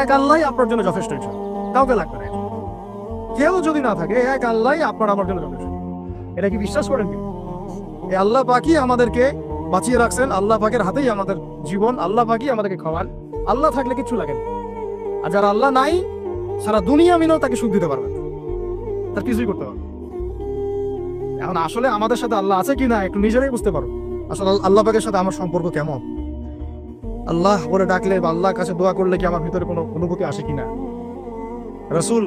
এক আল্লাহ আপনার জন্য যথেষ্ট, কাউকে লাগবে না। কেউ যদি না থাকে, এক আল্লাহ আপনার আমার জন্য যথেষ্ট। এটা কি বিশ্বাস করেন কি? এই আল্লাহ পাকই আমাদেরকে বাঁচিয়ে রাখছেন, আল্লাহ পাকের হাতেই আমাদের জীবন, আল্লাহ পাকই আমাদেরকে খাওয়ান। আল্লাহ থাকলে কিচ্ছু লাগে না। আর যারা আল্লাহ নাই, সারা দুনিয়া মিলেও তাকে সুখ দিতে পারবে, তার কিছুই করতে পারবে। এখন আসলে আমাদের সাথে আল্লাহ আছে কিনা একটু নিজেরাই বুঝতে পারো। আসলে আল্লাহ পাকের সাথে আমার সম্পর্ক কেমন? আল্লাহ বলে ডাকলে বা আল্লাহর কাছে দোয়া করলে কি আমার ভিতরে কোনো অনুভূতি আসে কিনা? রাসূল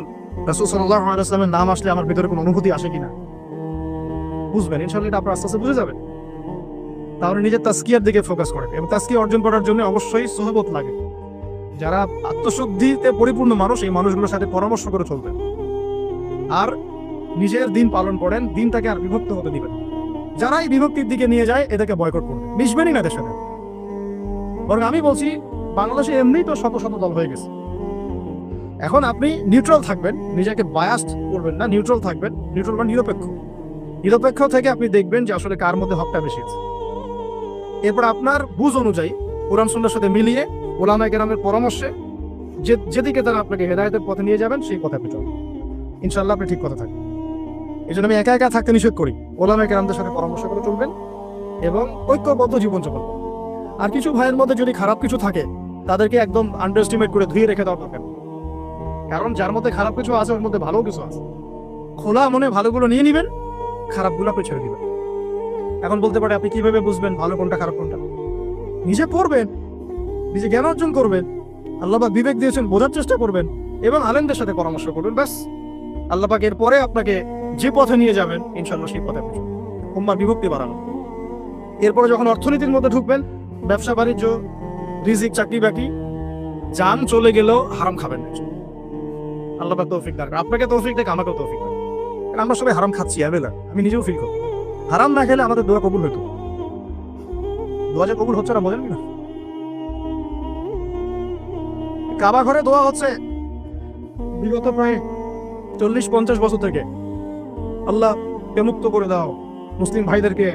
সাল্লাল্লাহু আলাইহি ওয়াসাল্লামের নাম আসলে আমার ভিতরে কোনো অনুভূতি আসে কিনা? বুঝবেন ইনশাআল্লাহ, এটা আপনার আস্তে আস্তে বুঝে যাবেন। তাহলে নিজের তাজকিয়ার দিকে ফোকাস করেন, এবং তাজকিয়া অর্জন করার জন্য অবশ্যই সোহবত লাগে। যারা আত্মশুদ্ধিতে পরিপূর্ণ মানুষ, এই মানুষগুলোর সাথে পরামর্শ করে চলবেন। আর নিজের দিন পালন করেন, দিনটাকে আর বিভক্ত হতে দিবেন। যারা এই বিভক্তির দিকে নিয়ে যায়, এদেরকে বয়কট করবেন, মিশবেনই না এদের সাথে। বরং আমি বলছি, বাংলাদেশে এমনিই তো শত শত দল হয়ে গেছে। এখন আপনি নিউট্রাল থাকবেন, নিজেকে বায়াসড করবেন না, নিউট্রাল থাকবেন। নিউট্রাল বা নিরপেক্ষ। নিরপেক্ষ থেকে আপনি দেখবেন যে আসলে কার মধ্যে হকটা বেশি আছে। এরপর আপনার বুঝ অনুযায়ী কোরআন সুন্নাহর সাথে মিলিয়ে উলামায়ে কেরামের পরামর্শে যেদিকে তারা আপনাকে হেদায়েতের পথে নিয়ে যাবেন, সেই পথে আপনি চলবেন। ইনশাআল্লাহ আপনি ঠিক কথা থাকবেন। এই জন্য আমি একা একা থাকতে নিষেধ করি। উলামায়ে কেরামদের সাথে পরামর্শ করে চলবেন এবং ঐক্যবদ্ধ জীবনযাপন করবেন। আর কিছু ভাইয়ের মধ্যে যদি খারাপ কিছু থাকে, তাদেরকে একদম আন্ডার এস্টিমেট করে ধুয়ে রেখে দেওয়া দরকার। কারণ যার মধ্যে খারাপ কিছু আছে, ওর মধ্যে ভালো কিছু আছে। খোলা মনে ভালোগুলো নিয়ে নিবেন, খারাপগুলো আপনি ছেড়ে দিবেন। এখন বলতে পারে, আপনি কিভাবে বুঝবেন ভালো কোনটা খারাপ কোনটা? নিজে পড়বেন, নিজে জ্ঞান অর্জন করবেন, আল্লাহ পাক বিবেক দিয়েছেন, বোঝার চেষ্টা করবেন এবং আলেমদের সাথে পরামর্শ করবেন। ব্যাস, আল্লাহ পাক এরপরে আপনাকে যে পথে নিয়ে যাবেন, ইনশাআল্লাহ সেই পথে আপনি চলবেন। উম্মার বিভক্তি বাড়ানো। এরপরে যখন অর্থনীতির মধ্যে ঢুকবেন, ব্যবসা বাণিজ্য, রিজিক, চাকরি বাকরি, জান চলে গেলেও হারাম খাবেন না। আল্লাহ পাক তৌফিক দান, আপনাকে তৌফিক দেখ, আমাকেও তৌফিক দান। কারণ আমরা সবাই হারাম খাচ্ছি, আমি নিজেও ফিল করি। হারাম না খেলে আমাদের দোয়া কবুল হতো। দোয়া যে কবুল হচ্ছে না, বোঝেন না? কাবা ঘরে দোয়া হচ্ছে বিগত প্রায় 40-50 বছর থেকে। আল্লাহ কে মুক্ত করে দাও, মুসলিম ভাইদেরকে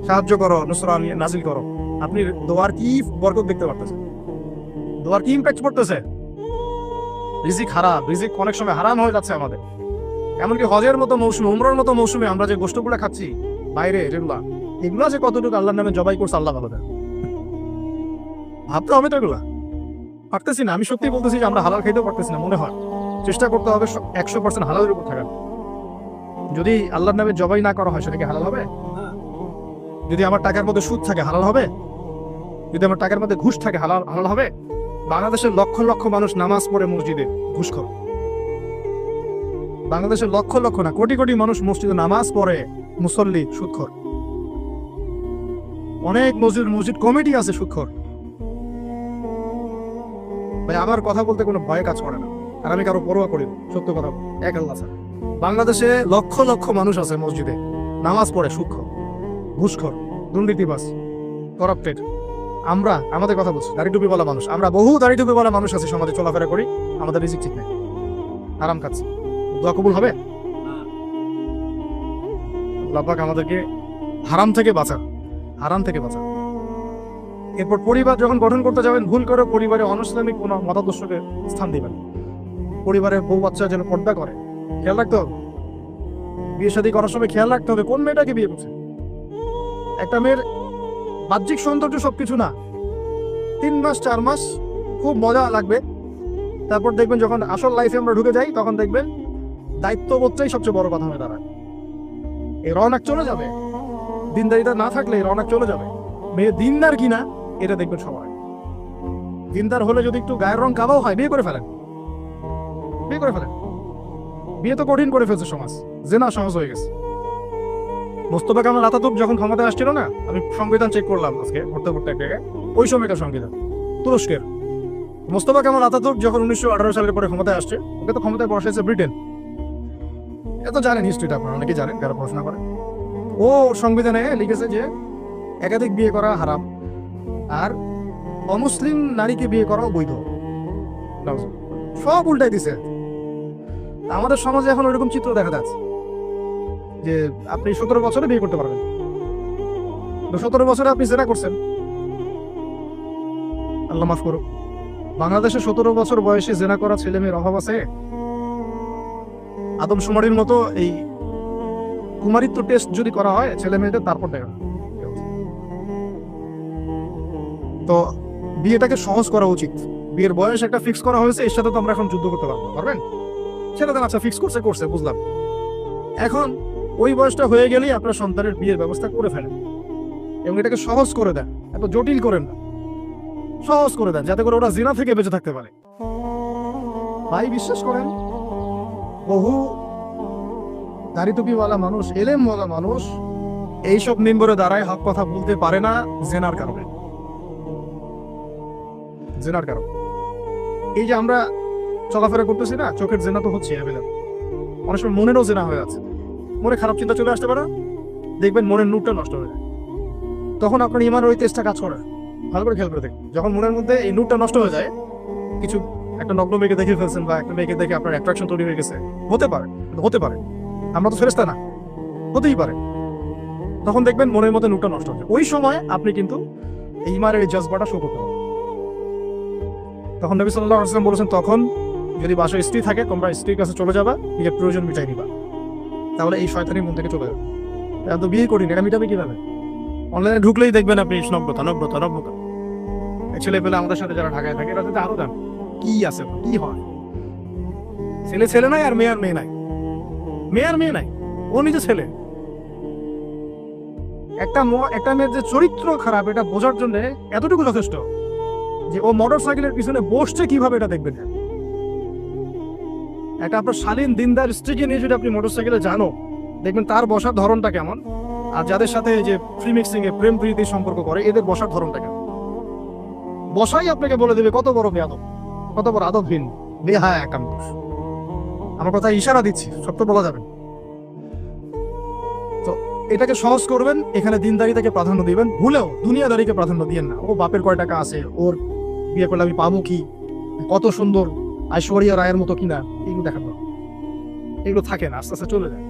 সাহায্য করো, নুসরা নাজিল করো। আপনি দোয়ার কি বরকত দেখতে পারতেছেন? দোয়ার কি ইম্প্যাক্ট পড়তেছে? রিজিক হারাম, রিজিক অনেক সময় হারাম হয়ে যাচ্ছে আমাদের। এমনকি হজের মতো মৌসুমে, উমরার মতো মৌসুমে আমরা যে গোশতগুলো খাচ্ছি বাইরে, এগুলা যে কতটুকু আল্লাহর নামে জবাই করছে, আল্লাহ ভালো দেয়। ভাবতে হবে তো এগুলা। পারতেছি না, আমি সত্যি বলতেছি যে আমরা হালাল খাইতেও পারতেছি না। মনে হয় চেষ্টা করতে হবে 100% হালালের উপর থাকার। যদি আল্লাহর নামে জবাই না করা হয়, সেটা কি হালাল হবে? যদি আমার টাকার মধ্যে সুদ থাকে, হালাল হবে? যদি আমার টাকার মধ্যে ঘুষ থাকে, হালাল হবে? বাংলাদেশের লক্ষ লক্ষ মানুষ নামাজ পড়ে মসজিদে ঘুষখোর। বাংলাদেশের লক্ষ লক্ষ না, কোটি কোটি মানুষ মসজিদে নামাজ পড়ে, মুসল্লি সুদখোর। অনেক মসজিদ কমিটি আছে সুদখোর। ভাই, আমার কথা বলতে কোনো ভয় কাজ করে না, আর আমি কারো পরোয়া করি না। সত্য কথা, এক আল্লাহ ছাড়া। বাংলাদেশে লক্ষ লক্ষ মানুষ আছে মসজিদে নামাজ পড়ে সুদখোর, ঘুষখোর, দুর্নীতিবাজ, করাপ্টেড। আমাদের কথা বলছি, দাড়ি টুপি বলা মানুষ, আমরা বহু দাড়ি টুপি বলা মানুষ আছে, সমাজে চলাফেরা করি, আমাদের রিজিক ঠিক নেই, আরাম খাচ্ছি। দোয়া কবুল হবে? আল্লাহ পাক আমাদেরকে হারাম থেকে বাঁচান, হারাম থেকে বাঁচান। এরপর পরিবার যখন গঠন করতে যাবেন, ভুল করে পরিবারে অনৈসলামিক কোনো মতাদর্শকে স্থান দিবেন। পরিবারের বউ বাচ্চা যেন পর্দা করে, খেয়াল রাখতে হবে। বিয়ে শাদী করার সময় খেয়াল রাখতে হবে কোন মেয়েটাকে বিয়ে করছে। একটা মেয়ের বাহ্যিক সৌন্দর্য সবকিছু না। 3 মাস 4 মাস খুব মজা লাগবে, তারপর দেখবেন যখন আসল লাইফে আমরা ঢুকে যাই, তখন দেখবেন দায়িত্ববোধটাই সবচেয়ে বড় কথা হয়ে দাঁড়ায়। এই রওনাক চলে যাবে, দিনদারিতা না থাকলে এই রওনাক চলে যাবে। মেয়ে দিনদার কিনা এটা দেখবেন সবাই। দিনদার হলে যদি একটু গায়ের রং কাবাও হয়, বিয়ে করে ফেলেন, বিয়ে করে ফেলেন। বিয়ে তো কঠিন করে ফেলছে সমাজ, জেনা সহজ হয়ে গেছে। মোস্তফা কামাল আতাতুর্ক যখন ক্ষমতায় আসছিল না, আমি সংবিধান চেক করলাম আজকে পড়তে পড়তে এক জায়গায়, ওই সময়কার সংবিধান তুরস্কের। মোস্তফা কামাল আতাতুর্ক যখন 1918 সালের পরে ক্ষমতায় আসছে, ওকে তো ক্ষমতায় বসাইছে ব্রিটেন। এত জানেন হিস্ট্রিটা, আপনারা অনেকে জানেন যারা পড়াশোনা করেন। ও সংবিধানে লিখেছে যে একাধিক বিয়ে করা হারাম, আর অমুসলিম নারীকে বিয়ে করাও বৈধ। সব উল্টাই দিছে। আমাদের সমাজে এখন ওইরকম চিত্র দেখা যাচ্ছে যে আপনি 17 বছরে বিয়ে করতে পারবেন, 17 বছরে আপনি জেনা করছেন, আল্লাহ মাফ করুক। বাংলাদেশে 17 বছর বয়সে জেনা করা ছেলে মেয়ের অভাব আছে? আদমশুমারির মতো এই কুমারিত্ব টেস্ট যদি করা হয় ছেলে মেয়েদের, তারপর দেখা তো বিয়েটাকে সহজ করা উচিত। বিয়ের বয়স একটা ফিক্স করা হয়েছে, এর সাথে তো আমরা এখন যুদ্ধ করতে পারবেন সেটা তো আচ্ছা ফিক্স করছে বুঝলাম। এখন ওই বয়সটা হয়ে গেলেই আপনার সন্তানের বিয়ের ব্যবস্থা করে ফেলেন এবং এটাকে সহজ করে দেন, এত জটিল করেন না, সহজ করে দেন যাতে করে ওরা জিনা থেকে বেঁচে থাকতে পারে। ভাই বিশ্বাস করেন, বহু দাড়ি টুপিওয়ালা মানুষ, এলেমওয়ালা মানুষ এইসব মিম্বরে দাঁড়ায় হক কথা বলতে পারে না জেনার কারণে। এই যে আমরা চলাফেরা করতেছি না, চোখের জেনা তো হচ্ছে অ্যাভেলেবল, অনেক সময় মনেরও জেনা হয়ে আছে। মনে খারাপ চিন্তা চলে আসতে পারে, দেখবেন মনের নূরটা নষ্ট হয়ে যায়। তখন আপনার ইমানের ওই তেজটা কাজ করে, ভালো করে খেয়াল করে দেখবেন। যখন মনের মধ্যে এই নূরটা নষ্ট হয়ে যায়, কিছু একটা নগ্ন মেয়েকে দেখে ফেলছেন বা একটা মেয়েকে দেখে আপনার অ্যাট্রাকশন তৈরি হয়ে গেছে, হতে পারে, আমরা তো ফেরেশতা না, হতেই পারে, তখন দেখবেন মনের মধ্যে নূরটা নষ্ট হচ্ছে। ওই সময় আপনি কিন্তু এই ইমানের এই জজবাটা শো করতে পারেন। তখন নবী সাল্লাল্লাহু আলাইহি ওয়াসাল্লাম বলেছেন, তখন যদি বাসায় স্ত্রী থাকে তোমরা স্ত্রীর কাছে চলে যাবা, নিজের প্রয়োজন মিটাই নিবা, তাহলে এই শয়তানির মন থেকে চলে যাবে। এখন তো বিয়ে করিনি, এটা মিটাবে কিভাবে? অনলাইনে ঢুকলেই দেখবেন আপনি নগ্নতা। ছেলে পেলে আমাদের সাথে যারা ঢাকায় থাকে এরা যদি আরো জান কি আছে, কি হয়। ছেলে নাই আর মেয়ে নাই, ও নিজে ছেলে। একটা মেয়ের যে চরিত্র খারাপ এটা বোঝার জন্য এতটুকু যথেষ্ট যে ও মোটর সাইকেলের পিছনে বসছে কিভাবে এটা দেখবেন। একটা আপনার শালীন দিনদার স্ত্রীকে নিয়ে যদি আপনি মোটর সাইকেলে জানো, দেখবেন তার বসার ধরনটা কেমন। আর যাদের সাথে যে ফ্রি মিক্সিং এ প্রেম প্রীতির সম্পর্ক করে এদের বসার ধরনটা কেমন, বসাই আপনাকে বলে দেবে কত বড় বেয়াদব, কত বড় আদবহীন, বেহায়া একান্ত। আমার কথা ইশারা দিচ্ছি, সব তো বলা যাবে। তো এটাকে সহজ করবেন, এখানে দিনদারিতাকে প্রাধান্য দিবেন, ভুলেও দুনিয়াদারিকে প্রাধান্য দিয়েন না। ও বাপের কয় টাকা আছে, ওর বিয়ে করলে আমি পাবো কি, কত সুন্দর ঐশ্বরিয়া রায়ের মতো কিনা, এগুলো দেখার দরকার। এগুলো থাকে না, আস্তে আস্তে চলে যায়,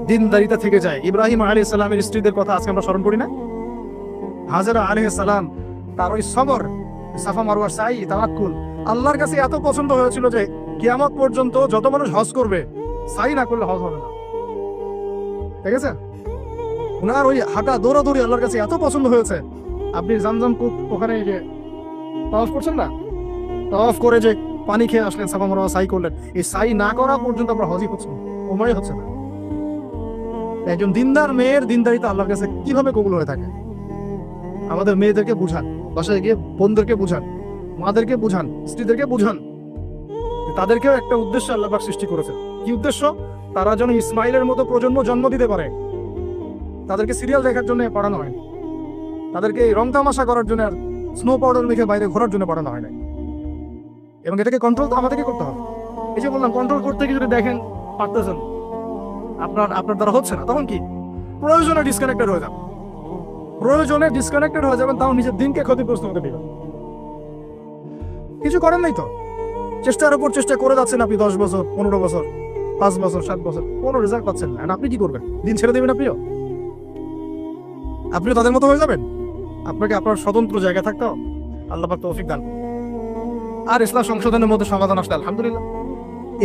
দিনদারিতা থেকে যায়। ইব্রাহিম আলাইহিস সালামের স্ত্রীদের কথা আজকে আমরা স্মরণ করি না? হাজেরা আলাইহিস সালাম, তার ওই সবর, সাফা মারওয়ার সাই, তাওয়াক্কুল আল্লাহর কাছে এত পছন্দ হয়েছিল যে কিয়ামত পর্যন্ত যত মানুষ হজ করবে সাই না করলে হজ হবে না। ঠিক আছে, ওনার ওই হাঁটা দৌড়াদৌড়ি আল্লাহর কাছে এত পছন্দ হয়েছে। আপনি জামজাম কূপ ওখানে যে তাওয়াফ করছেন না, তাওয়াফ করে যে পানি খেয়ে আসলেন, সাফা মারওয়া সাই করলেন, এই সাই না করা পর্যন্ত আমরা হজই হচ্ছে না, ওমরাই হচ্ছে না। একজন দিনদার মেয়ের দিনদারিতা আল্লাহর কাছে কিভাবে কবুল হয়ে থাকে, আমাদের মেয়েদেরকে বুঝান, বাসায় গিয়ে বোনদেরকে বুঝান, মাদেরকে বুঝান, স্ত্রীদেরকে বুঝান, তাদেরকেও একটা উদ্দেশ্য আল্লাহ পাক সৃষ্টি করেছে। কি উদ্দেশ্য? তারা যেন ইসমাইলের মতো প্রজন্ম জন্ম দিতে পারে। তাদেরকে সিরিয়াল দেখার জন্য পড়ানো হয়, তাদেরকে রং তামাশা করার জন্য আর স্নো পাউডার মেখে বাইরে ঘোরার জন্য পড়ানো হয় না। এবং এটাকে কন্ট্রোল তো আমাদেরকে করতে হবে। এই যে বললাম, কন্ট্রোল করতে গিয়ে যদি দেখেন পারতেছেন, আপনার দ্বারা হচ্ছে না, তখন কি প্রয়োজনে ডিসকানেক্টেড হয়ে যাবেন, তাও নিজের দিনকে ক্ষতিগ্রস্ত হতে দিবেন। কিছু করেন নাই তো, চেষ্টার উপর চেষ্টা করে যাচ্ছেন আপনি 10 বছর, 15 বছর, 5 বছর, 7 বছর, কোনো রেজাল্ট পাচ্ছেন না। আপনি কি করবেন? দিন ছেড়ে দেবেন? আপনিও তাদের মতো হয়ে যাবেন? আপনাকে আপনার স্বতন্ত্র জায়গা থাকতে হবে। আল্লাহ পাক তৌফিক দান। আর ইসলাম সংশোধনের মধ্যে সমাধান আসলে আলহামদুলিল্লাহ।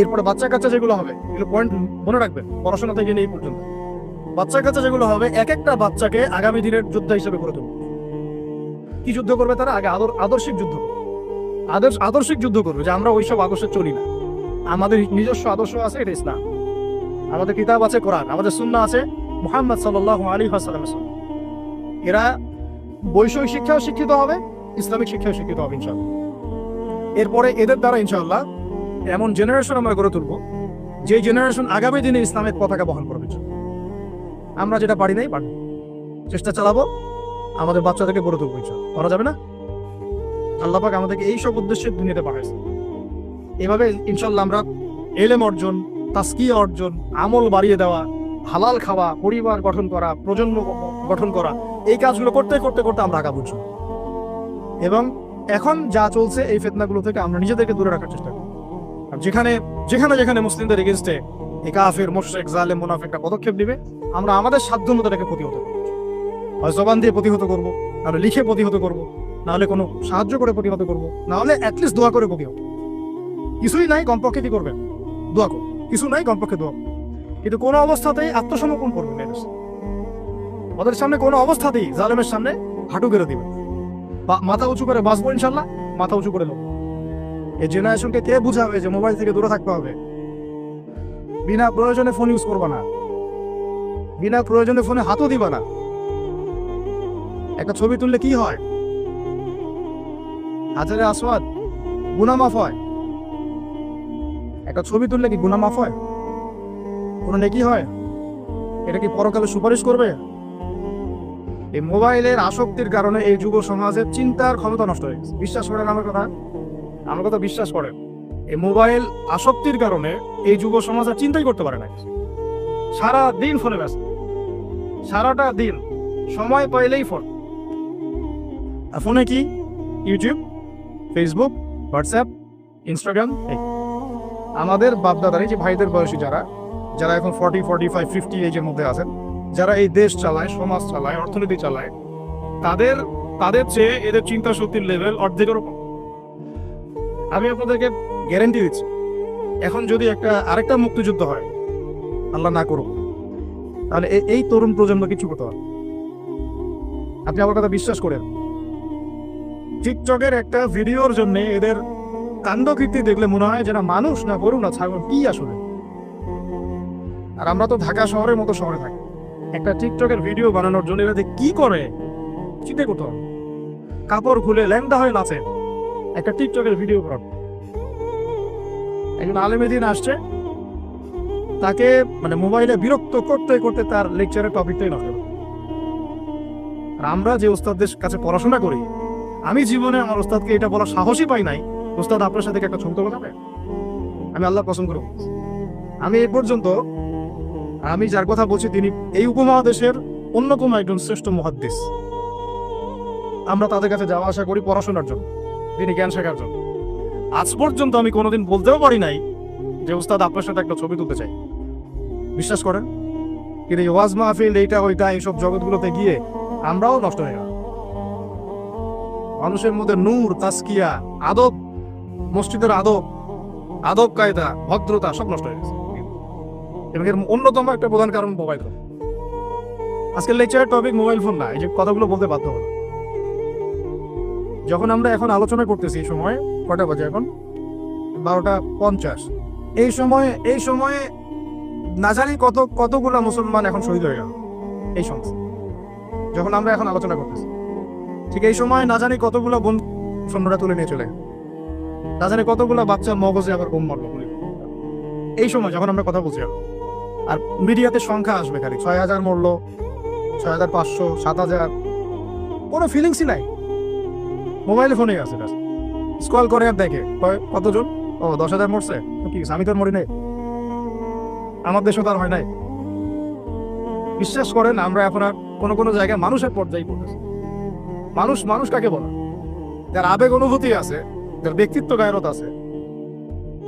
এরপরে বাচ্চা কাচ্চা যেগুলো হবে, এগুলো পয়েন্ট মনে রাখবেন, পড়াশোনা থেকে নিয়ে এই পর্যন্ত বাচ্চা কাচ্চা যেগুলো হবে, এক একটা বাচ্চাকে আগামী দিনের যোদ্ধা হিসেবে করে তুলবে। কি যুদ্ধ করবে তারা? আগে আদর্শিক যুদ্ধ করবে, যে আমরা ওইসব আদর্শে চলি না, আমাদের নিজস্ব আদর্শ আছে, এটা ইসলাম। আমাদের কিতাব আছে কোরআন, আমাদের সুন্নাহ আছে মুহাম্মদ সাল্লাল্লাহু আলাইহি ওয়াসাল্লামের সুন্নাহ। এরা বৈষয়িক শিক্ষাও শিক্ষিত হবে, ইসলামিক শিক্ষাও শিক্ষিত হবে ইনশাআল্লাহ। এরপরে এদের দ্বারা ইনশাআল্লাহ এমন জেনারেশন আমরা গড়ে তুলবো, যে জেনারেশন আগামী দিনে ইসলামের পতাকা বহন করবে। আমরা যেটা পারি নাই, চেষ্টা চালাবো, আমাদের বাচ্চাদেরকে গড়ে তুলবো ইনশাআল্লাহ। করা যাবে না? আল্লাহ পাক আমাদেরকে এইসব উদ্দেশ্যে দুনিয়াতে পাঠাইছে। এভাবে ইনশাআল্লাহ আমরা ইলম অর্জন, তাসকিয়া অর্জন, আমল বাড়িয়ে দেওয়া, হালাল খাওয়া, পরিবার গঠন করা, প্রজন্ম গঠন করা, এই কাজগুলো করতে করতে করতে আমরা আগাবো। এবং এখন যা চলছে এই ফিতনাগুলো থেকে আমরা নিজেদেরকে দূরে রাখার চেষ্টা করি। আর যেখানে মুসলিমদের এগেইনস্টে এই কাফের, মুশরিক, জালেম, মুনাফিকরা পদক্ষেপ দিবে, আমরা আমাদের সাধ্য মতো এটাকে প্রতিহত করব। হয় জবান দিয়ে প্রতিহত করবো, আর লিখে প্রতিহত করবো, নাহলে কোনো সাহায্য করে প্রতিহত করবো, নাহলে অ্যাটলিস্ট দোয়া করে বকিও। কিছুই নাই কমপক্ষে কি করবেন? দোয়া করো। কিছু নাই কমপক্ষে দোয়া করো। কিন্তু কোনো অবস্থাতেই আত্মসমর্পণ করবেন না। ওদের সামনে কোনো অবস্থাতেই জালেমের সামনে হাঁটু গেড়ে দিবেন, মাথা উঁচু করে বাঁচবো ইনশাল্লাহ, মাথা উঁচু করে নেবো। এই জেনারেশনকে কে বুঝাবে যে মোবাইল থেকে দূরে থাকতে হবে? বিনা প্রয়োজনে ফোন ইউজ করবা না, বিনা প্রয়োজনে ফোনে হাতও দিবা না। একটা ছবি তুললে কি হয়? হাজারে আসওয়াদ গুনাহ মাফ হয়। একটা ছবি তুললে কি গুনাহ মাফ হয়? কোনো নেকি হয়? এটা কি পরকালে সুপারিশ করবে? এই মোবাইলের আসক্তির কারণে এই যুব সমাজের চিন্তার ক্ষমতা নষ্ট হয়ে গেছে। বিশ্বাস করেন আমার কথা, আমার কথা বিশ্বাস করেন। এই মোবাইল আসক্তির কারণে এই যুব সমাজ আর চিন্তাই করতে পারে না। সারা দিন ফোনে ব্যস্ত, সারাটা দিন সময় পাইলেই ফোন। আর ফোনে কি? YouTube, Facebook, WhatsApp, Instagram. আমাদের বাপদাদার যে ভাইদের বয়সী যারা যারা এখন 40, 45, 50 এজের মধ্যে আছেন, যারা এই দেশ চালায়, সমাজ চালায়, অর্থনীতি চালায়, তাদের চেয়ে এদের চিন্তা শক্তির লেভেল অর্ধেকের কম। আমি আপনাদেরকে গ্যারেন্টি দিচ্ছি, এখন যদি আরেকটা মুক্তিযুদ্ধ হয়, আল্লাহ না করুক, তাহলে এই তরুণ প্রজন্ম কিছু করতে পারবে। আপনি আমার কথা বিশ্বাস করেন। টিকটকের একটা ভিডিওর জন্য এদের কাণ্ডকীর্তি দেখলে মনে হয় যেন মানুষ না গরু না ছাগল, কি আসলে। আর আমরা তো ঢাকা শহরের মতো শহরে থাকি, একটা টিকটকের ভিডিও বানানোর জন্য এরা কি করে চিন্তা করতে হবে। কাপড় খুলে ল্যাংটা হয়ে নাচে একটা টিকটকের ভিডিও করার। একজন আলেমেদিন আসছে, তাকে মানে মোবাইলে বিরক্ত করতে করতে তার লেকচারের টপিকটাই নষ্ট করে। আর আমরা যে ওস্তাদদের কাছে পড়াশোনা করি, আমি জীবনে আমার ওস্তাদকে এটা বলার সাহসই পাই নাই, ওস্তাদ আপনার সাথে একটা ছবি তোলা যাবে? আমি আল্লাহ পছন্দ করব। আমি এ পর্যন্ত আমি যার কথা বলছি তিনি এই উপমহাদেশের অন্যতম একজন শ্রেষ্ঠ মুহাদ্দিস। আমরা তাদের কাছে যাওয়া আসা করি পড়াশোনার জন্য, তিনি জ্ঞান শেখার জন্য। আজ পর্যন্ত আমি কোনোদিন বলতেও পারি নাই যে উস্তাদ আপনার সাথে একটা ছবি তুলতে চাই। বিশ্বাস করেন। কিন্তু এই ওয়াজ মাহফিল, এইটা ওইটা, এইসব জগৎগুলোতে গিয়ে আমরাও নষ্ট হয়ে গেলাম। মানুষের মধ্যে নূর, তাসকিয়া, আদব, মসজিদের আদব কায়দা, ভদ্রতা সব নষ্ট হয়ে গেছে। এবং এর অন্যতম একটা প্রধান কারণ মোবাইল ফোন। আজকের লেকচারের টপিক মোবাইল ফোন না, এই যে কথাগুলো বলতে বাধ্য হলো। যখন আমরা এখন আলোচনা করতেছি, এই সময় কটা বাজে? এখন 12:50। এই সময়ে না জানি কতগুলা মুসলমান এখন শহীদ হয়ে গেল এই সময়, যখন আমরা এখন আলোচনা করতেছি। ঠিক এই সময় না জানি কতগুলা বন্ধু সৈন্যরা তুলে নিয়ে চলে, না জানি কতগুলা বাচ্চার মগজে আবার বোম মারলো এই সময় যখন আমরা কথা বলছি। আর মিডিয়াতে সংখ্যা আসবে খালি 6,000 মরলো, 6,500, 7,000, কোনো ফিলিংসই নাই। মোবাইলে ফোনে আছে, স্ক্রল করে আর দেখে কতজন, ও 10,000 মরছে, কি আমি তো মরি নাই, আমার দেশও তার হয় নাই। বিশ্বাস করেন, আমরা এখন আর কোনো জায়গায় মানুষের পর্যায়ে পড়তেছি। মানুষ কাকে বলে? যার আবেগ অনুভূতি আছে, যার ব্যক্তিত্ব গায়রত আছে,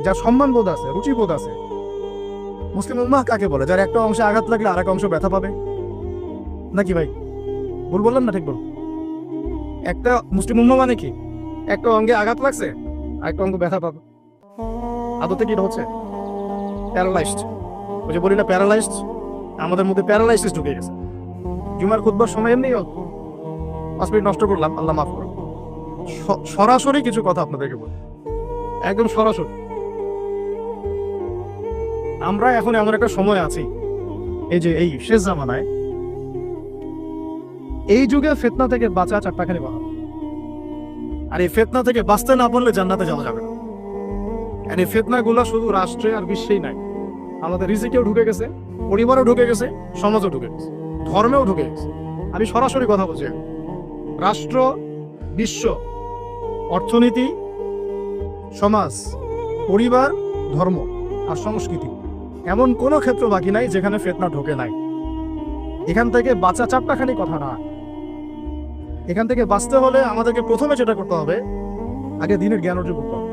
যার সম্মানবোধ আছে, রুচিবোধ আছে। মুসলিম উম্মাহ কাকে বলে? যার একটা অংশে আঘাত লাগলে আর এক অংশ ব্যথা পাবে, নাকি ভাই? ভুল বললাম না? ঠিক বল। একটা মুসলিম উম্মাহ মানে কি? একটা অঙ্গে আঘাত লাগছে আর একটা অঙ্গ ব্যথা পাবে। আদতে কি হচ্ছে? প্যারালাইজড। ওই যে বলি না প্যারালাইজড, আমাদের মধ্যে প্যারালাইসিস ঢুকে গেছে। জুমার খুতবার সময় এমনি 5 মিনিট নষ্ট করলাম, আল্লাহ মাফ করুন। সরাসরি কিছু কথা আপনাদেরকে বলি, একদম সরাসরি। আমরা এখন এমন একটা সময় আছি, এই যে এই শেষ জামানায়, এই যুগে ফিতনা থেকে বাঁচা 4টাখানি বাহন। আর এই ফিতনা থেকে বাঁচতে না পারলে জান্নাতে যাওয়া যাবে না। আর এই ফিতনাগুলো শুধু রাষ্ট্রে আর বিশ্বেই নাই, আমাদের রিজিকেও ঢুকে গেছে, পরিবারেও ঢুকে গেছে, সমাজও ঢুকে গেছে, ধর্মেও ঢুকে গেছে। আমি সরাসরি কথা বলছি। রাষ্ট্র, বিশ্ব, অর্থনীতি, সমাজ, পরিবার, ধর্ম আর সংস্কৃতি, এমন কোনো ক্ষেত্র বাকি নাই যেখানে ফিতনা ঢোকে নাই। এখান থেকে বাঁচা 4টাখানি কথা না। এখান থেকে বাঁচতে হলে আমাদেরকে প্রথমে যেটা করতে হবে, আগে দিনের জ্ঞান অর্জন করতে হবে।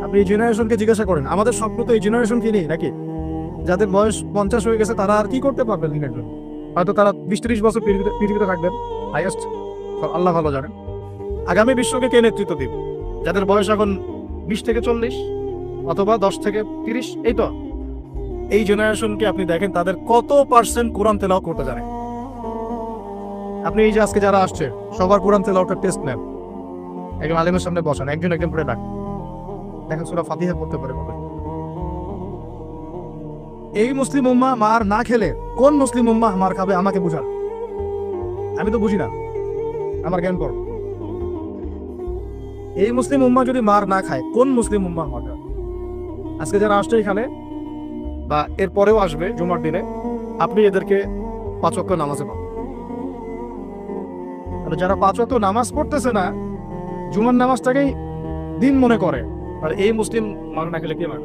আপনি এই জেনারেশনকে জিজ্ঞাসা করেন, আমাদের স্বপ্ন তো এই জেনারেশন কি নেই নাকি? যাদের বয়স 50 হয়ে গেছে তারা আর কি করতে পারবেন দিনের জন্য? হয়তো তারা 20-30 বছর পৃথিবীতে থাকবেন হাইয়েস্ট, আল্লাহ ভালো জানেন। আগামী বিশ্বকে কে নেতৃত্ব দিবে? যাদের বয়স এখন 20 থেকে 40 অথবা 10 থেকে 30, এই তো এই জেনারেশনকে আপনি দেখেন তাদের কত পার্সেন্ট কোরআন তেলাওয়াত করতে জানে। আপনি এই যে আজকে যারা আসছে সবার কোরআন তেলাওয়াতের টেস্ট নেন, একজন আলেমের সামনে বসান, একজন একজন করে ডাক, দেখেন সূরা ফাতিহা পড়তে পারে কবে। এই মুসলিম উম্মাহ মার না খেলে কোন মুসলিম উম্মাহ মার খাবে আমাকে বুঝান। আমি তো বুঝি না, আমার জ্ঞান কর। এই মুসলিম উম্মাহ যদি মার না খায় কোন মুসলিম উম্মাহ মার খাবে? আজকে যারা আসছে এখানে বা এর পরেও আসবে জুমার দিনে, আপনি এদেরকে 5 ওয়াক্ত নামাজে পাবেন। আর যারা 5 ওয়াক্ত নামাজ পড়তেছে না, জুমার নামাজটাকেই দিন মনে করে, আর এই মুসলিম মার না খেলে কে মার?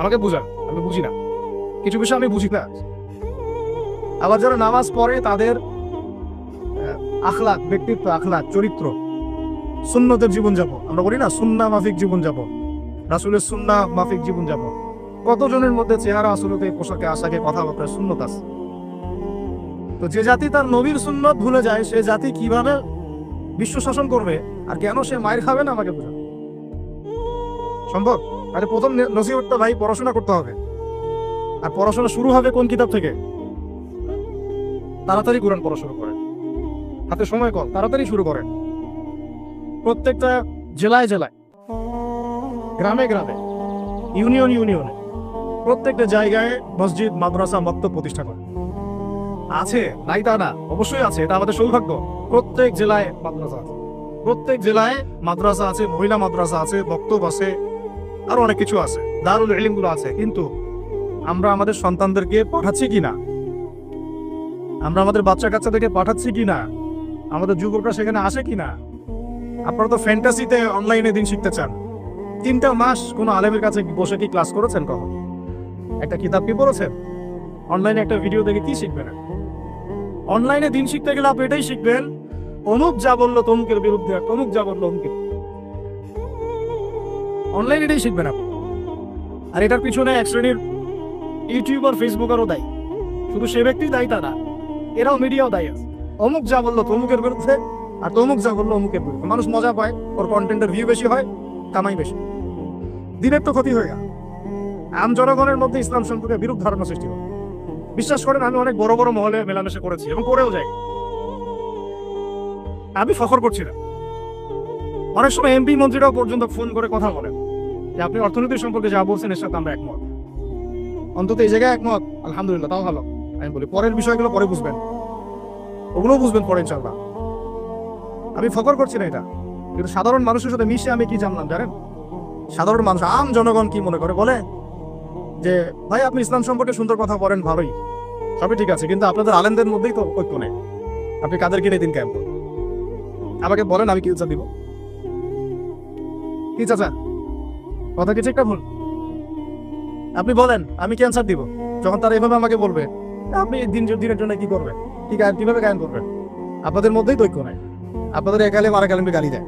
আমাকে বুঝান, আমি বুঝি না, কিছু বিষয় আমি বুঝি না। আবার যারা নামাজ পড়ে তাদের আখলাক, ব্যক্তিত্ব, আখলাক, চরিত্র, সুন্নতের জীবনযাপন, আমরা বলি না সুন্নাহ মাফিক জীবনযাপন, রাসূলের সুন্নাহ মাফিক জীবনযাপন, কতজনের মধ্যে চেহারা, আসলতে, পোশাকে, আশাকে, কথাবার্তায় সুন্নত আছে। তো যে জাতি তার নবীর সুন্নত ভুলে যায়, সে জাতি কিভাবে বিশ্ব শাসন করবে আর কেন সে মায়ের খাবে না? আমাকে বোঝান সম্ভব? আরে প্রথম নসিহতটা ভাই পড়াশোনা করতে হবে। আর পড়াশোনা শুরু হবে কোন কিতাব থেকে? তাড়াতাড়ি কোরআন পড়া শুরু করেন, হাতে সময় কম, তাড়াতাড়ি শুরু করেন। প্রত্যেকটা জেলায় জেলায়, গ্রামে গ্রামে, ইউনিয়ন ইউনিয়নে, প্রত্যেকটা জায়গায় মসজিদ, মাদ্রাসা, মক্তব প্রতিষ্ঠা করেন। আছে, নাই তা না, অবশ্যই আছে, এটা আমাদের সৌভাগ্য। প্রত্যেক জেলায় মাদ্রাসা আছে, প্রত্যেক জেলায় মাদ্রাসা আছে, মহিলা মাদ্রাসা আছে, বক্তব্য আছে, আরো অনেক কিছু আছে, দারুল ইলম গুলো আছে। কিন্তু আমরা আমাদের সন্তানদেরকে পাঠাচ্ছি কিনা? আমরা আমাদের বাচ্চা কাচ্চাদেরকে পাঠাচ্ছি কিনা? আমাদের যুবকরা সেখানে আসে কিনা? আপনারা তো ফ্যান্টাসিতে অনলাইনে দিন শিখতে চান। 3টা মাস কোনো আলেমের কাছে বসে কি ক্লাস করেছেন? কখন একটা কিতাব কি পড়েছেন? অনলাইনে একটা ভিডিও দেখে কি শিখবেন? অনলাইনে দিন শিখতে গেলে আপনি এটাই শিখবেন, অমুক যা বললো তমুকের বিরুদ্ধে, তমুক যা বললো অমুকের। অনলাইনে এটাই শিখবেন আপনি। আর এটার পিছনে এক শ্রেণীর ইউটিউবার, ফেসবুকারও দায়ী। শুধু সে ব্যক্তি দায়ী তা না, এরাও মিডিয়াও দায়ী আছে। অমুক যা বললো তমুকের বিরুদ্ধে, আর তমুক যা বললো অমুকের বিরুদ্ধে। মানুষ মজা পায়, ওর কন্টেন্টের ভিউ বেশি হয়, কামাই বেশি, দিনের তো ক্ষতি হয়ে গেল। আম জনগণের মধ্যে ইসলাম সম্পর্কে বিরূপ ধারণা সৃষ্টি হয়। বিশ্বাস করেন, আমি অনেক বড় বড় মহলে মেলামেশা করেছি এবং করেও যাই। আমি ফখর করছি না। অনেক সময় এমপি মন্ত্রীরাও পর্যন্ত ফোন করে কথা বলেন যে আপনি অর্থনীতি সম্পর্কে যা বলছেন এর সাথে আমরা একমত। অন্তত এই জায়গায় একমত, আলহামদুলিল্লাহ, তাও ভালো। আমি বলি পরের বিষয়গুলো পরে বুঝবেন, ওগুলোও বুঝবেন পরে ইনশাআল্লাহ। আমি ফখর করছি না এটা, কিন্তু সাধারণ মানুষের সাথে মিশে আমি কি জানলাম জানেন? সাধারণ মানুষ, আম জনগণ কি মনে করে? বলে যে ভাই আপনি ইসলাম সম্পর্কে সুন্দর কথা বলেন, ভালোই, সবই ঠিক আছে, কিন্তু আপনাদের আলেমদের মধ্যেই তো ঐক্য নেই। আপনি কাদের কিনে দিন ক্যাম্প? আমাকে বলেন, আমি কি উৎসাহ দিব? কি চাচা, কথা কি ঠিকটা ভুল? আপনি বলেন, আমি কি অ্যান্সার দিব? যখন তারা এভাবে আমাকে বলবে আপনি দিনের জন্য কি করবেন, ঠিক আছে, কিভাবে গায়ন করবেন? আপনাদের মধ্যেই তো ঐক্য নাই। আপনাদের এক আলেম আরেক আলেমকে গালি দেয়,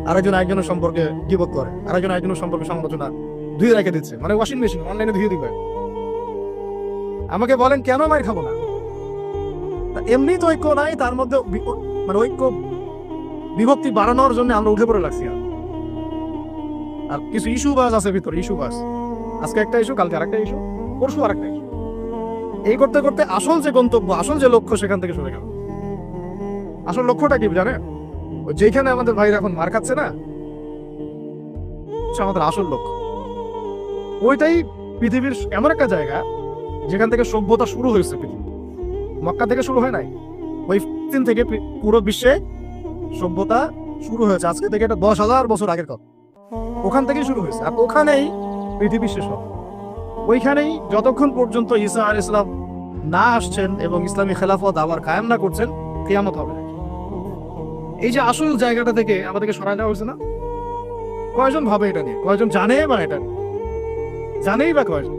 আরেকজন একজনের সম্পর্কে গীবত করে, আরেকজন একজনের সম্পর্কে সমালোচনা ধুয়ে রেখে দিচ্ছে, মানে ওয়াশিং মেশিন অনলাইনে ধুয়ে দিবে। আমাকে বলেন কেন মার খাবো না? এমনি তো ঐক্য নাই, তার মধ্যে মানে ঐক্য বিভক্তি বাড়ানোর জন্য আমরা উঠে পড়ে লাগছি। আর কিছু ইস্যু বাস আছে ভিতরে, ইস্যু বাস, আজকে একটা ইস্যু, কালকে আরেকটা ইস্যু, পরশু আরেকটা ইস্যু। এই করতে করতে আসল যে গন্তব্য, আসল যে লক্ষ্য, সেখান থেকে সরে গেল। আসল লক্ষ্যটা কি জানে? যেখানে আমাদের ভাইরা এখন মার খাচ্ছে না, আমাদের আসল লক্ষ্য ওইটাই। পৃথিবীর এমন একটা জায়গা যেখান থেকে সভ্যতা শুরু হয়েছে। পৃথিবী মক্কা থেকে শুরু হয় নাই, ওই দিন থেকে পুরো বিশ্বে সভ্যতা শুরু হয়েছে। আজকে থেকে এটা 10,000 বছর আগের কথা, ওখান থেকেই শুরু হয়েছে। আর ওখানেই পৃথিবী শেষ হবে। ওইখানেই যতক্ষণ পর্যন্ত ঈসা আলাইহিস সালাম না আসছেন এবং ইসলামী খেলাফত আবার কায়েম না করছেন, কিয়ামত হবে না। এই যে আসল জায়গাটা থেকে আমাদেরকে সরাই দেওয়া হয়েছে না? কয়জন ভাবে এটা নিয়ে? কয়জন জানে বা এটা নিয়ে? জানেই বা কয়জন?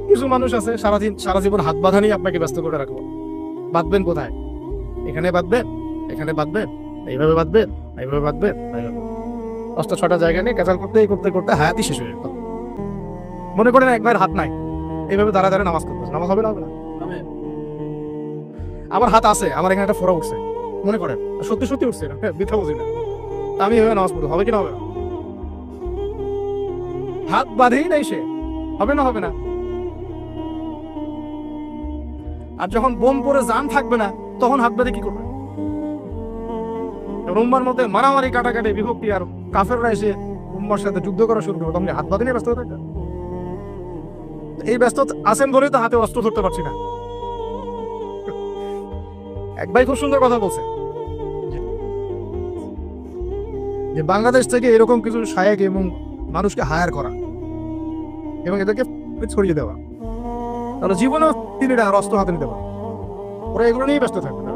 কিছু মানুষ আছে সারা জীবন হাত বাঁধা নিয়ে আপনাকে ব্যস্ত করে রাখবো। বাঁধবেন কোথায়? এখানে বাঁধবেন, এখানে বাঁধবেন, এইভাবে বাঁধবেন, এইভাবে বাঁধবেন, 5টা 6টা জায়গা নিয়ে ক্যাচাল করতে করতে করতে হায়াতই শেষ হয়ে যেত। মনে করেন একবার হাত নাই, এইভাবে দাঁড়া দাঁড়া নামাজ করতে, নামাজ হবে না? আমার হাত আছে, আমার এখানে একটা ফোড়া উঠছে, মনে করেন সত্যি সত্যি উঠছে না, মিথ্যা বলছি না, আমি এভাবে নামাজ পড়বো, হবে কিনা হবে না? হাত বাঁধেই নাই সে, হবে না হবে না? আর যখন বোম পরে জান থাকবে না তখন হাত বাঁধে কি করবে? উম্মার মধ্যে মারামারি কাটাকাটি বিভক্তি আর কাফেররা এসে উম্মার সাথে যুদ্ধ করা শুরু করবে, তখন হাত বাঁধে নিয়ে ব্যস্ত হয়ে থাকবে। এই ব্যস্ত আছেন বলেই তো হাতে অস্ত্র ধরতে পারছি না। এক ভাই খুব সুন্দর কথা বলছে যে বাংলাদেশ থেকে এরকম কিছু শায়েক এবং মানুষকে হায়ার করা এবং এদেরকে ছড়িয়ে দেওয়া, তাহলে জীবনেও তিনি আর অস্ত্র হাতে নিতে পারে, ওরা এগুলো নিয়েই ব্যস্ত থাকবে না।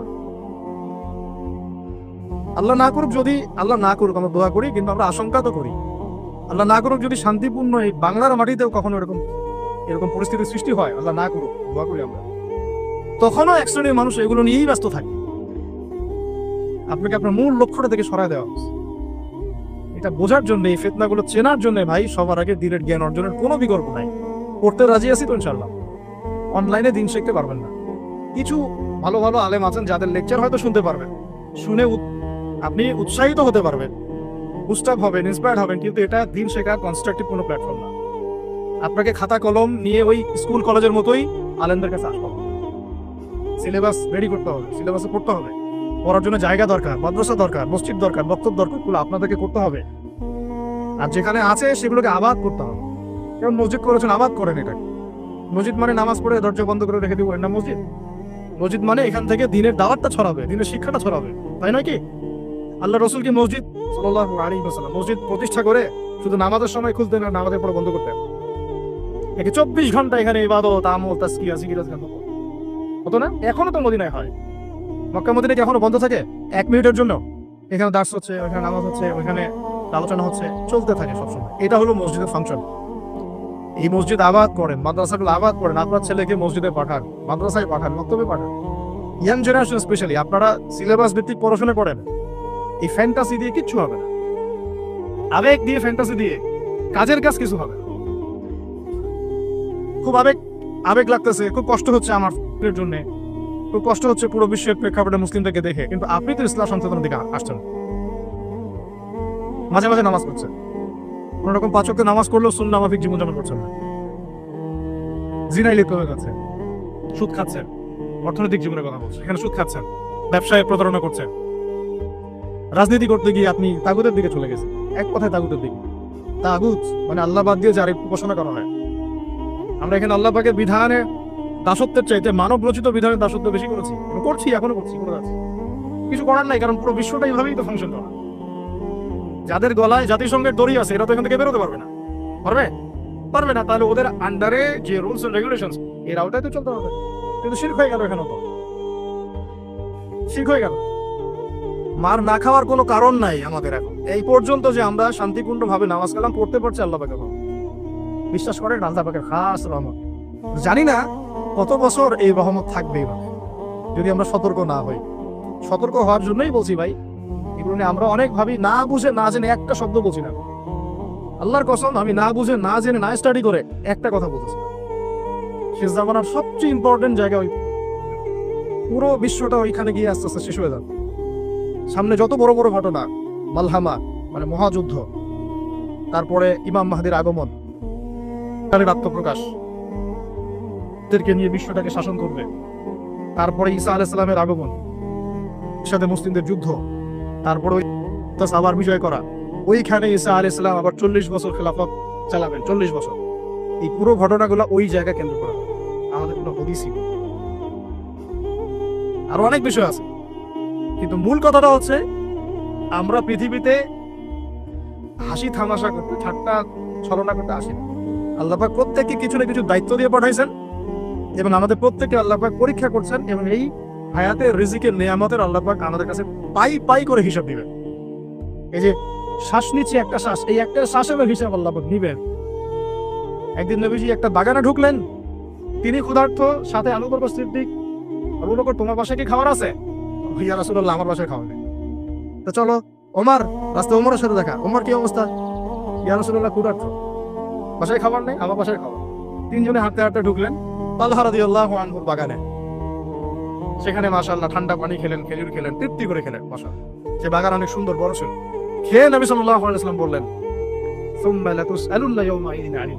আল্লাহ না করুক, যদি আল্লাহ না করুক, আমরা দোয়া করি, কিন্তু আমরা আশঙ্কা তো করি, আল্লাহ না করুক যদি শান্তিপূর্ণ এই বাংলার মাটিতেও কখনো এরকম এরকম পরিস্থিতির সৃষ্টি হয়, আল্লাহ না করুক, দোয়া করি আমরা, তখনও এক শ্রেণীর মানুষ এগুলো নিয়েই ব্যস্ত থাকে। আপনাকে আপনার মূল লক্ষ্যটা থেকে সরায় দেওয়া উচিত। এটা বোঝার জন্য, এই ফিতনাগুলো চেনার জন্য ভাই সবার আগে দিনের জ্ঞান অর্জনের কোনো বিকল্প নাই। পড়তে রাজি আছি তো ইনশাআল্লাহ, অনলাইনে দিন শিখতে পারবেন না। কিছু ভালো ভালো আলেম আছেন যাদের লেকচার হয়তো শুনতে পারবেন, শুনে আপনি উৎসাহিত হতে পারবেন, বুস্টআপ হবেন, ইন্সপায়ার্ড হবেন, কিন্তু এটা দিন শেখার কনস্ট্রাকটিভ কোনো প্ল্যাটফর্ম না। আপনাকে খাতা কলম নিয়ে ওই স্কুল কলেজের মতোই আলেমদের কাছে আসতে হবে, সিলেবাস রেডি করতে হবে, সিলেবাসে পড়তে হবে, পড়ার জন্য জায়গা দরকার, মাদ্রাসা দরকার, মসজিদ দরকার, বক্তব্য দরকার, গুলো আপনাদেরকে করতে হবে। আর যেখানে আছে সেগুলোকে আবাদ করতে হবে। যেমন মসজিদ করেছেন, আবাদ করেন এটাকে। মসজিদ মানে নামাজ পড়ে দরজা বন্ধ করে রেখে দিব না মসজিদ। মসজিদ মানে এখান থেকে দিনের দাওয়াতটা ছড়াবে, দিনের শিক্ষাটা ছড়াবে, তাই নয় কি? আল্লাহ রসুল কি মসজিদ সাল্লাল্লাহু আলাইহি ওয়াসাল্লাম মসজিদ প্রতিষ্ঠা করে শুধু নামাজের সময় খুলতেন আর নামাজের পরে বন্ধ করতেন? একে 24 ঘন্টা এখানে ইবাদত, আমল, তাসকিয়া, জিকির আজকার হতো না? এখনো তো মদিনায় হয়। মক্কা মদিনায় কি এখনো বন্ধ থাকে 1 মিনিটের জন্য? এখানে দার্স হচ্ছে, ওইখানে নামাজ হচ্ছে, ওইখানে আলোচনা হচ্ছে, চলতে থাকে সবসময়। এটা হলো মসজিদের ফাংশন। এই মসজিদ আবাদ করেন, মাদ্রাসাগুলো আবাদ করেন, আপনার ছেলেকে মসজিদে পাঠান, মাদ্রাসায় পাঠান, মক্তবে পাঠান। ইয়াং জেনারেশন স্পেশালি আপনারা সিলেবাস ভিত্তিক পড়াশোনা করেন। এই ফ্যান্টাসি দিয়ে কিচ্ছু হবে না, আবেগ দিয়ে, ফ্যান্টাসি দিয়ে কাজের কাজ কিছু হবে না। খুব আবেগ লাগতেছে, খুব কষ্ট হচ্ছে আমার জন্য, খুব কষ্ট হচ্ছে পুরো বিশ্বের প্রেক্ষাপটে মুসলিমদেরকে দেখে, কিন্তু আপনি তো ইসলাম সচেতনের দিকে আসছেন, মাঝে মাঝে নামাজ পড়ছেন, কোন রকম 5 ওয়াক্ত নামাজ করলেও সুন্নাহ মাফিক জীবনযাপন করছেন না, জিনায় লিপ্ত হয়ে যাচ্ছে, সুদ খাচ্ছেন, অর্থনৈতিক জীবনের কথা বলছেন, এখানে সুদ খাচ্ছেন, ব্যবসায় প্রতারণা করছেন, রাজনীতি করতে গিয়ে আপনি তাগুতের দিকে চলে গেছেন। এক কথায় তাগুতের দিকে। তাগুত মানে আল্লাহ বাদ দিয়ে যার উপাসনা করা হয়। আমরা এখানে আল্লাহ পাকের বিধানে দাসত্বের চাইতে মানব রচিত বিধানের দাসত্ব বেশি করেছি, করছি, এখনো করছি, করে যাচ্ছি। কিছু করার নাই, কারণ পুরো বিশ্বটা এইভাবেই তো ফাংশন করা। যাদের গলায় জাতিসংঘের দড়ি আছে এরা তো এখান থেকে বেরোতে পারবে না, পারবে না। তাহলে ওদের আন্ডারে যে রুলস এন্ড রেগুলেশন এর আওতায় তো চলতে হবে। কিন্তু শিরক হয়ে গেল, এখানে তো শিরক হয়ে গেল। মার না খাওয়ার কোনো কারণ নাই আমাদের এখন এই পর্যন্ত যে আমরা শান্তিপূর্ণ ভাবে নামাজ কালাম পড়তে পারছি আল্লাহ পাকের বিশ্বাস করেন, আল্লাহ পাকের খাস রহমত। জানি না কত বছর এই রহমত থাকবে যদি আমরা সতর্ক না হই। সতর্ক হওয়ার জন্যই বলছি ভাই, এগুলো নিয়ে আমরা অনেক ভাবি, না বুঝে না জেনে একটা শব্দ বলছি না। আল্লাহর কসম, আমি না বুঝে না জেনে না স্টাডি করে একটা কথা বলতেছি। শেষ জামানার সবচেয়ে ইম্পর্টেন্ট জায়গা ওই, পুরো বিশ্বটা ওইখানে গিয়ে আস্তে আস্তে শেষ হয়ে যাবে। সামনে যত বড় বড় ঘটনা, মালহামা মানে মহাযুদ্ধ, তারপরে ইমাম মাহদির আগমন, তার আত্মপ্রকাশ, এদেরকে নিয়ে বিশ্বটাকে শাসন করবে, তারপরে ঈসা আলাইহিস সালামের আগমন, সাথে মুসলিমদের যুদ্ধ, তারপরে আবার বিজয় করা, ওইখানে ঈসা আলাইহিস সালাম আবার 40 বছর খেলাফত চালাবেন, 40 বছর। এই পুরো ঘটনাগুলো ওই জায়গা কেন্দ্র করে, আমাদের কোনো হদিসই আর অনেক বিষয় আছে। কিন্তু মূল কথাটা হচ্ছে আমরা পৃথিবীতে হাসি তামাশা করতে, ঠাট্টা ছলনা করতে আসি না। আল্লাহ পাক প্রত্যেককে কিছু না কিছু দায়িত্ব দিয়ে পাঠাইছেন এবং আমাদের প্রত্যেককে আল্লাহ পাক পরীক্ষা করছেন, এবং এই হায়াতের রিজিকের নিয়ামতের আল্লাহ পাক আমাদের কাছে পাই পাই করে হিসাব দিবেন। এই যে শ্বাস নিচ্ছে একটা শ্বাস, এই একটা শ্বাসের হিসাব আল্লাহ পাক নিবেন। একদিন নবীজি একটা বাগানে ঢুকলেন, তিনি ক্ষুধার্ত, সাথে আবু বকর সিদ্দিক, আবু বকর তোমার বাসায় কি খাবার আছে? ইয়া রাসূলুল্লাহ আমার বাসায় খাওয়া নেই। তো চলো ওমর, রাস্তায় ওমরের সাথে দেখা, ওমর কি অবস্থা? ইয়া রাসূলুল্লাহ ক্ষুধার্ত, বাসায় খাবার নেই, আমার বাসায় খাবার। তিনজনে হাঁটতে হাঁটতে ঢুকলেন তালহা রাদিয়াল্লাহু আনহুর বাগানে। সেখানে মাশাআল্লাহ ঠান্ডা পানি খেলেন, খেজুর খেলেন, তৃপ্তি করে খেলেন। মাশাআল্লাহ, সে বাগান অনেক সুন্দর বড় ছিল। খেয়ে নবী সাল্লাল্লাহু আলাইহি ওয়াসাল্লাম বললেন, সুম্মা লাতুসআলুন্না ইয়াওমাইযিন আনিল